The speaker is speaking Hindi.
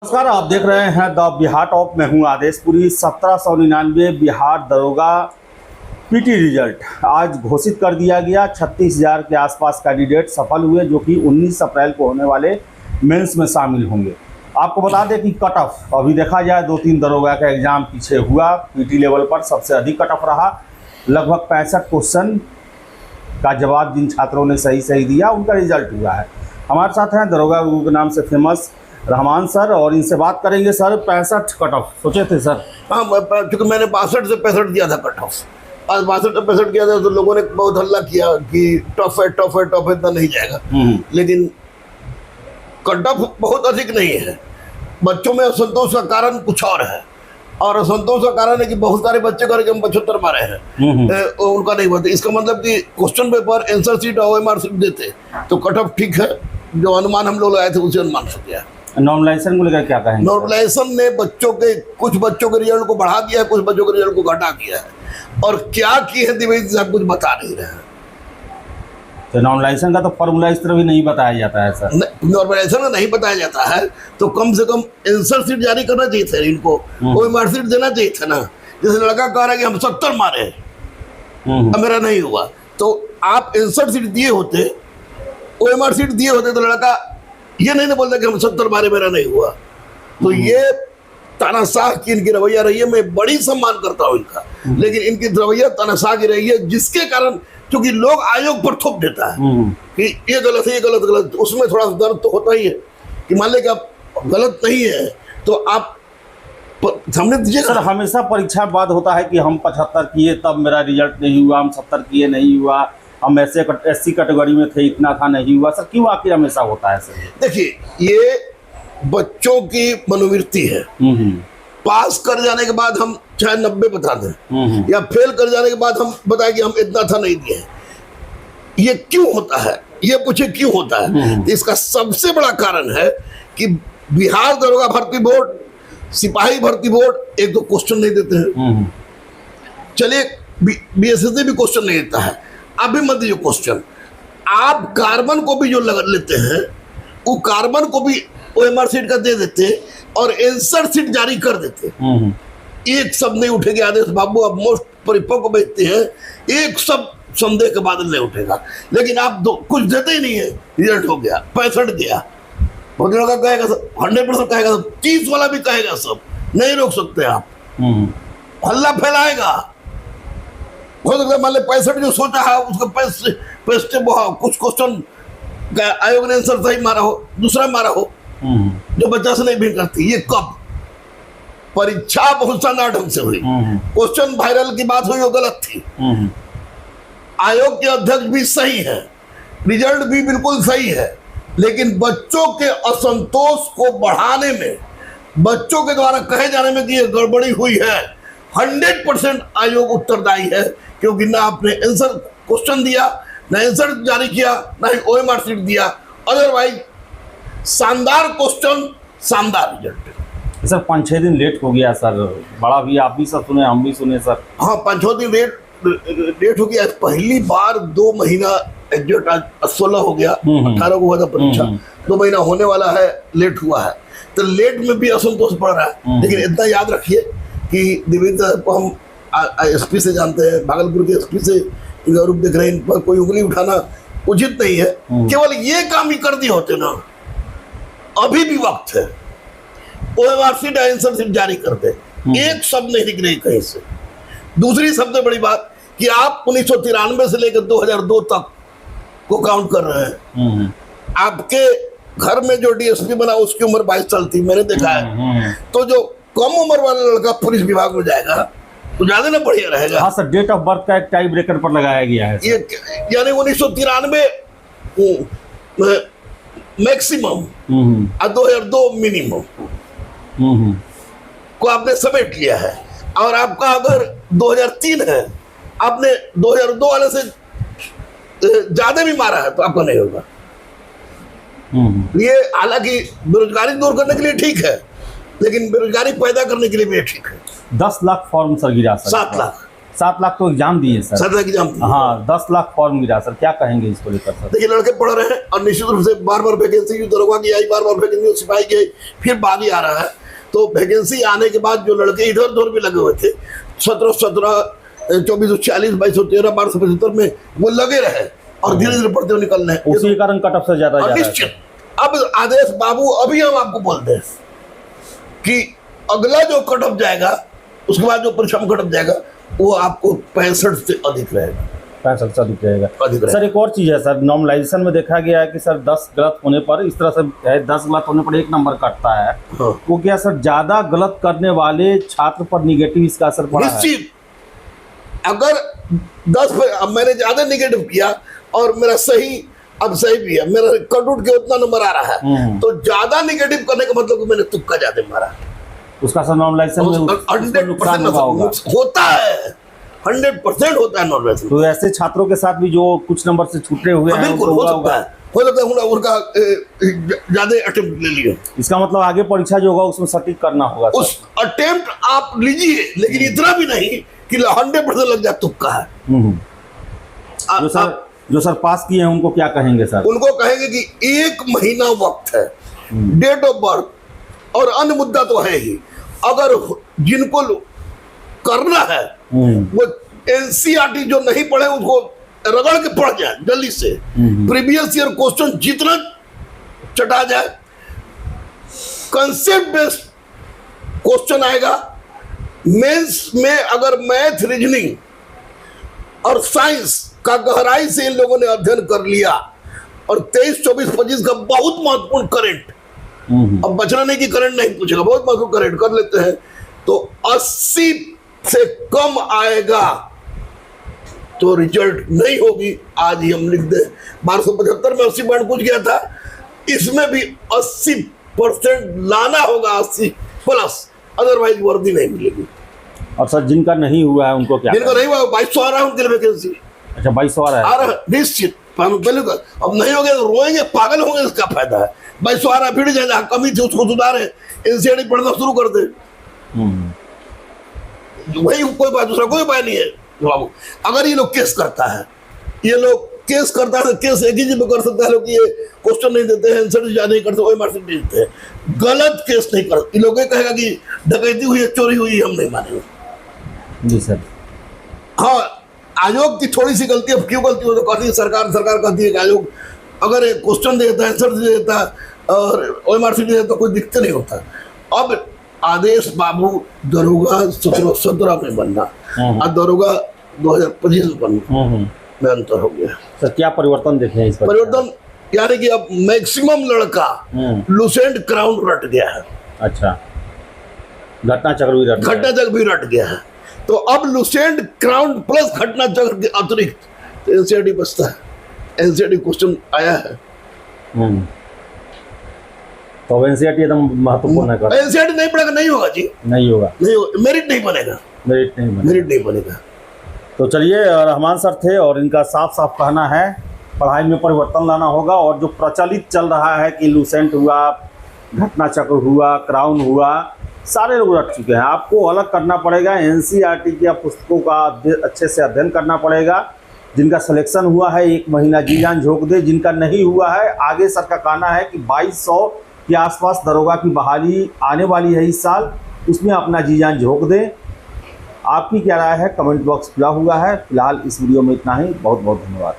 नमस्कार, आप देख रहे हैं द बिहार टॉप। मैं हूं आदेशपुरी। 1799 बिहार दरोगा पीटी रिजल्ट आज घोषित कर दिया गया। 36,000 के आसपास कैंडिडेट सफल हुए, जो कि 19 अप्रैल को होने वाले मेंस में शामिल होंगे। आपको बता दें कि कट ऑफ अभी देखा जाए 2-3 दरोगा का एग्ज़ाम पीछे हुआ। पीटी लेवल पर सबसे अधिक कट ऑफ रहा। लगभग 65 क्वेश्चन का जवाब जिन छात्रों ने सही दिया उनका रिजल्ट हुआ है। हमारे साथ हैं दरोगा गुरु के नाम से फेमस रहमान सर, और इनसे बात करेंगे। सर, 65 कट ऑफ सोचे थे सर? हाँ, क्योंकि मैंने 62 से 65 दिया था कट ऑफ। आज 62 से 65 किया था तो लोगों ने बहुत हल्ला किया कि टफ है, इतना नहीं जाएगा। लेकिन कट ऑफ बहुत अधिक नहीं है। बच्चों में असंतोष का कारण कुछ और है, और असंतोष का कारण है कि बहुत सारे बच्चे करके हम 75 मारे हैं, उनका नहीं होता। इसका मतलब कि क्वेश्चन पेपर, आंसर शीट और OMR शीट देते तो कट ऑफ ठीक है। जो अनुमान हम लोग लगाए थे उसे अनुमान से गया। नॉर्मलाइजेशन को लेकर क्या कहेंगे? नॉर्मलाइजेशन ने कुछ बच्चों के रिजल्ट को बढ़ा दिया है, कुछ बच्चों के रिजल्ट को घटा दिया है, और क्या की है द्विवेदी साहब कुछ बता नहीं रहे हैं। तो नॉर्मलाइजेशन का तो फॉर्मूला इस तरह भी नहीं बताया जाता है सर। नॉर्मलाइजेशन का नहीं बताया जाता है तो कम से कम आंसर शीट जारी करना चाहिए था इनको, OMR शीट देना चाहिए था ना। जैसे लड़का कह रहा है कि हम 70 मारे, अब मेरा नहीं हुआ, तो आप आंसर शीट दिए होते, OMR शीट दिए होते, तो लड़का ये नहीं बोलता कि हम 70 मारे, मेरा नहीं हुआ। तो ये तानाशाह की इनकी रवैया रही है। मैं बड़ी सम्मान करता हूँ इनका, लेकिन इनकी रवैया तानाशाह की रही है, जिसके कारण क्योंकि लोग आयोग पर थोप देता है कि ये गलत है, ये गलत। उसमें थोड़ा दर्द तो होता ही है कि मान ले कि आप गलत नहीं है तो आप सामने दीजिए। सर, हमेशा परीक्षा बाद होता है कि हम 75 किए तब मेरा रिजल्ट नहीं हुआ, हम 70 किए नहीं हुआ, हम SC कैटेगरी में थे इतना था नहीं हुआ। सर, क्यों आखिर हमेशा होता है सर? देखिए, ये बच्चों की मनोवृत्ति है। पास कर जाने के बाद हम चाहे 90 बता दें, या फेल कर जाने के बाद हम बताएं कि हम इतना था नहीं दिए। ये क्यों होता है, ये पूछे क्यों होता है? तो इसका सबसे बड़ा कारण है कि बिहार दरोगा भर्ती बोर्ड, सिपाही भर्ती बोर्ड एक दो क्वेश्चन नहीं देते हैं। चलिए, BSSC भी क्वेश्चन नहीं देता है। अभी मत दीजिए क्वेश्चन, आप कार्बन को भी जो लगा लेते हैं, वो कार्बन को भी OMR शीट का दे देते और आंसर शीट जारी कर देते। एक शब्द नहीं उठेगा। आदेश बाबू अब मोस्ट परिपक्व बैठते हैं, एक शब्द संदेह के बादल नहीं उठेगा। लेकिन आप कुछ देते ही नहीं है, रिजल्ट हो गया 65 गया। बहुत लोगों का कहेगा सब, 100% कहेगा सब, 30 वाला भी कहेगा सब, नहीं रोक सकते आप। हल्ला फैलाएगा। हो सकता है मान ले 65 जो सोचा है उसका 65 कुछ क्वेश्चन आयोग ने आंसर सही मारा हो, दूसरा मारा हो, जो बच्चा से नहीं भी करती। ये कब परीक्षा बहुत शानदार ढंग से हुई, क्वेश्चन वायरल की बात हुई वो गलत थी, आयोग के अध्यक्ष भी सही है, रिजल्ट भी बिल्कुल सही है, लेकिन बच्चों के असंतोष को बढ़ाने में, बच्चों के द्वारा कहे जाने में कि ये गड़बड़ी हुई है, 100% आयोग उत्तरदायी है। क्योंकि ना आपने आंसर क्वेश्चन दिया, ना आंसर जारी किया, ना ही OMR शीट दिया। अदरवाइज शानदार क्वेश्चन, शानदार रिजल्ट। सर, 5-6 दिन लेट हो गया सर, बड़ा भी आप भी सब सुने, हम भी सुने सर। हाँ, 5-6 दिन लेट हो गया। पहली बार 2 महीना एग्जैक्ट, आज 16 हो गया, 18 को हुआ था परीक्षा, 2 महीना होने वाला है, लेट हुआ है। तो लेट में भी असंतोष पड़ रहा है। लेकिन इतना याद रखिए कि द्विवेदी साहब को हम SP से जानते हैं, भागलपुर के SP से रूप देख रहे हैं, इन पर कोई उंगली उठाना उचित नहीं है। केवल ये काम ही कर दिए होते ना, अभी भी वक्त है, OMR शीट, आंसर शीट जारी कर दे। एक शब्द नहीं निकले कहीं से। दूसरी सबसे बड़ी बात कि आप 1993 से लेकर 2002 तक को काउंट कर रहे हैं। आपके घर में जो DSP बना उसकी उम्र 22 साल थी, मैंने देखा है। तो जो कम उम्र वाला लड़का पुलिस विभाग में जाएगा तो ज्यादा ना बढ़िया रहेगा। हाँ सर, डेट ऑफ बर्थ का एक टाई ब्रेकर पर लगाया गया है। ये यानी 1993 मैक्सिमम और 2002 मिनिमम को आपने समेट लिया है। और आपका अगर 2003 है, आपने 2002 वाले से ज्यादा भी मारा है तो आपका नहीं होगा। ये हालांकि बेरोजगारी दूर करने के लिए ठीक है, लेकिन बेरोजगारी पैदा करने के लिए भी ठीक है। 10 लाख फॉर्म सर गिरा सर। 7 लाख 7 लाख तो एग्जाम दिए सर। 7 लाख एग्जाम। हाँ, 10 लाख फॉर्म मिला सर, क्या कहेंगे इसको लेकर सर? देखिए लड़के पढ़ रहे हैं और निश्चित रूप से बार बार वैकेंसी दरोगा की आई, बार बार वैकेंसी सिपाही की, फिर बागी आ रहा है। तो वैकेंसी आने के बाद जो लड़के इधर उधर भी लगे हुए थे 17, 24, 40, 22, 13, 12, 75 में वो लगे रहे और धीरे धीरे पढ़ते हुए निकल रहे हैं। उसी कारण कट ऑफ से ज्यादा निश्चित। अब आदेश बाबू अभी हम आपको बोलते हैं कि अगला जो कट ऑफ जाएगा, उसके बाद जो परीक्षा में कट ऑफ जाएगा वो आपको 65 से अधिक रहेगा। 65 से अधिक रहेगा। सर एक और चीज़ है सर, नॉर्मलाइजेशन में देखा गया है कि सर 10 गलत होने पर, इस तरह से है 10 गलत होने पर 1 नंबर कटता है। हाँ। वो क्या सर ज्यादा गलत करने वाले छात्र पर निगेटिव इसका असर पड़ा है? निश्चित। अगर 10 पे अब मैंने ज्यादा निगेटिव किया और मेरा सही अब सही भी है, मेरा कट उठ के उतना नंबर आ रहा है, तो ज्यादा निगेटिव करने का मतलब कि मैंने तुक्का ज्यादा मारा, उसका सर नॉर्मलाइजेशन में 100% होता है, 100% होता है नॉर्मलाइजेशन। तो ऐसे छात्रों के साथ भी जो कुछ नंबर से छूटे हुए हैं, बिल्कुल हो सकता है, हो सकता है उनका ज्यादा अटेम्प्ट ले लिए। इसका मतलब आगे परीक्षा जो होगा उसमें सटीक करना होगा। उस अटेम्प्ट आप लीजिए, लेकिन इतना भी नहीं कि 100% लग जाए, तुक्का है। जो सर पास किए हैं उनको क्या कहेंगे सर? उनको कहेंगे कि 1 महीना वक्त है, डेट ऑफ बर्थ और अन्य मुद्दा तो है ही। अगर जिनको करना है वो एनसीईआरटी जो नहीं पढ़े उसको रगड़ के पढ़ जाए जल्दी से। प्रीवियस ईयर क्वेश्चन जितना चटा जाए, कंसेप्ट बेस्ड क्वेश्चन आएगा। मेंस में अगर मैथ, रीजनिंग और साइंस का गहराई से इन लोगों ने अध्ययन कर लिया और 23, 24, 25 का बहुत महत्वपूर्ण करंट, अब बचना नहीं कि करंट नहीं पूछेगा, बहुत महत्वपूर्ण करंट कर लेते हैं, तो 80 से कम आएगा तो रिजल्ट नहीं होगी। आज ही हम लिख दे 1275 में 80 पॉइंट पूछ गया था, इसमें भी 80% लाना होगा, 80+, अदरवाइज वर्दी नहीं मिलेगी। और सर जिनका नहीं हुआ है उनको क्या? जिनका नहीं हुआ 2200 आ रहा है उनके लिए वैकेंसी। अच्छा 2200 आ रहा है निश्चित। पहले अब नहीं हो गया तो रोएंगे, पागल होंगे, इसका फायदा है। 2200 आ रहा है, फिर जाए कमी थी उसको सुधारे, एनसीईआरटी पढ़ना शुरू कर दे, वही कोई बात, दूसरा कोई उपाय नहीं है बाबू। अगर ये लोग केस करता है, ये लोग केस करता है, केस एक ही चीज कर सकता है लोग, ये क्वेश्चन नहीं देते हैं, आंसर नहीं करते, वही मार्क्स नहीं देते हैं, गलत केस नहीं करते। ये लोग ये कहेगा कि डकैती हुई है, चोरी हुई, हम नहीं मानेंगे जी सर। हाँ, आयोग की थोड़ी सी गलती, अब क्यों गलती हो तो कहती है सरकार कहती है कि आयोग अगर एक क्वेश्चन देता है, आंसर दे देता है और ओएमआर दे देता तो कोई दिक्कत नहीं होता। अब आदेश बाबू दरोगा 17 में बनना और दरोगा 2025 में बनना में अंतर हो गया। सर क्या परिवर्तन देखे हैं इस पर? परिवर्तन यानी कि अब मैक्सिमम लड़का लुसेंट क्राउन रट गया है। अच्छा, घटना चक्र भी रट गया है। तो अब लुसेंट क्राउन प्लस घटना चक्र के अतिरिक्त एनसीईआरटी बचता है, एनसीईआरटी क्वेश्चन आया है। तो एनसीईआरटी एकदम महत्वपूर्ण है। एनसीईआरटी नहीं पढ़ेगा नहीं होगा जी, नहीं होगा, मेरिट नहीं बनेगा, मेरिट नहीं बनेगा। तो चलिए, रहमान सर थे और इनका साफ साफ कहना है पढ़ाई में परिवर्तन लाना होगा, और जो प्रचलित चल रहा है कि लुसेंट हुआ, घटना चक्र हुआ, क्राउन हुआ, सारे लोग रट चुके हैं। आपको अलग करना पड़ेगा, एनसीईआरटी की पुस्तकों का अच्छे से अध्ययन करना पड़ेगा। जिनका सिलेक्शन हुआ है 1 महीना जी जान झोंक दे, जिनका नहीं हुआ है आगे सर का कहना है कि 2200 के आसपास दरोगा की बहाली आने वाली है इस साल, उसमें अपना जी जान झोंक दें। आपकी क्या राय है? कमेंट बॉक्स खुला हुआ है। फिलहाल इस वीडियो में इतना ही। बहुत बहुत धन्यवाद।